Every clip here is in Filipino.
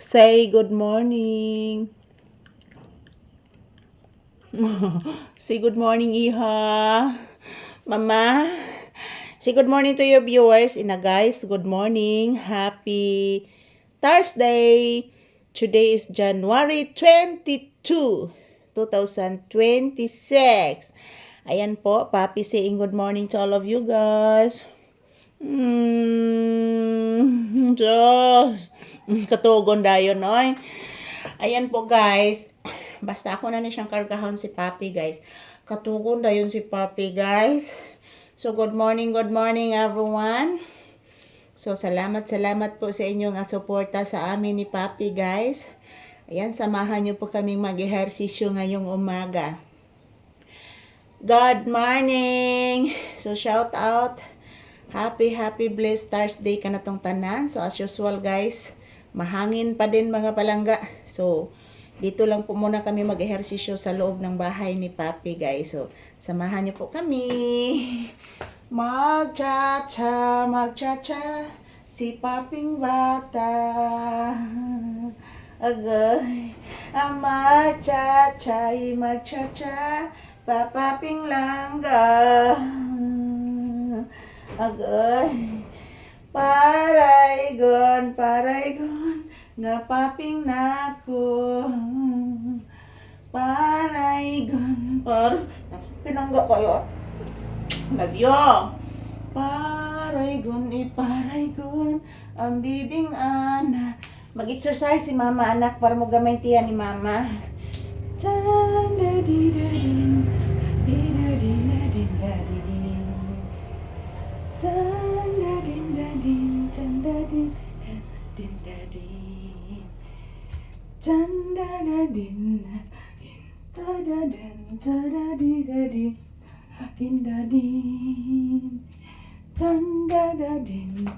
Say good morning. Say good morning, Iha. Mama. Say good morning to your viewers. Guys, good morning. Happy Thursday. Today is January 22, 2026. Ayan po, Papi saying good morning to all of you guys. Diyos. Katugon dayon, oy. Ayan po, guys. Basta ako na siyang kargahon si Papi, guys. Katugon dayon si Papi, guys. So, good morning, everyone. So, salamat po sa inyong suporta sa amin ni Papi, guys. Ayan, samahan niyo po kaming mag-ehersisyo ngayong umaga. Good morning! So, shout out. Happy blessed Thursday ka na tong tanan. So, as usual, guys, mahangin pa din mga palangga. So, dito lang po muna kami mag-ehersisyo sa loob ng bahay ni Papi, guys. So, samahan niyo po kami. Mag-cha-cha, si Paping bata. Agay, mag-cha-cha, Papaping langga. Agay, paraygon, nga paping nako. Paraygon, pinangga kayo. Nadyo. Paraygon, iparaygon, ang bibing ana. Mag-exercise si mama, anak, para mo gamay tiyan ni mama. Chan-da-di-da-din, di-da-din-da-din-da-din. Chan-da-din-da-din, chan-da-din-da-din-da-din. Chan-da-da-din, da-da-din, da-da-di-da-din, din-da-din. Chan-da-da-din,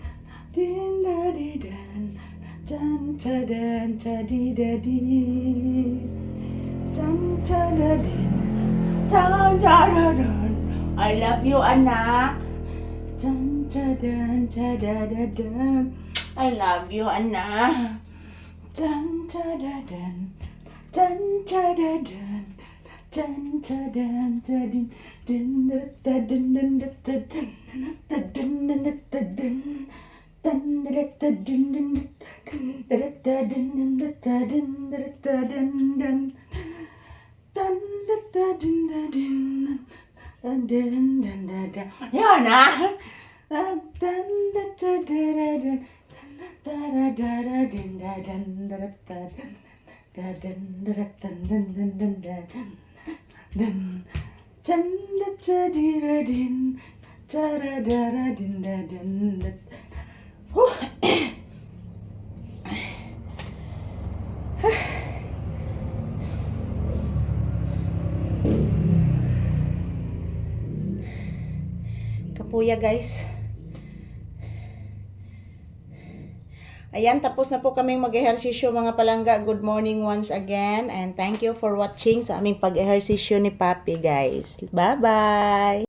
din-da-di-dan, chan-cha-dan, cha-di-da-din. Chan-cha-da-din, chan-cha-da-dan. I love you, anak. Chan-cha-dan, cha-da-da-dan. I love you, anak. Chan-cha-da-dan, chan-cha-da-dan, chan-cha-dan, cha-din, din-da-da-din-din-da-da-din, da-din-din-da-da-din, dan-da-da-din-din, da-da-da-din-din-da-da-din, da-da-da-din-din, dan-da-da-din-da-din, dan-din-din-da-da. Yan, ah! Dan-da-da-da-da-din, Kapuya, guys. Ayan, tapos na po kaming mag-ehersisyo mga palangga. Good morning once again. And thank you for watching sa aming pag-ehersisyo ni Papi, guys. Bye-bye!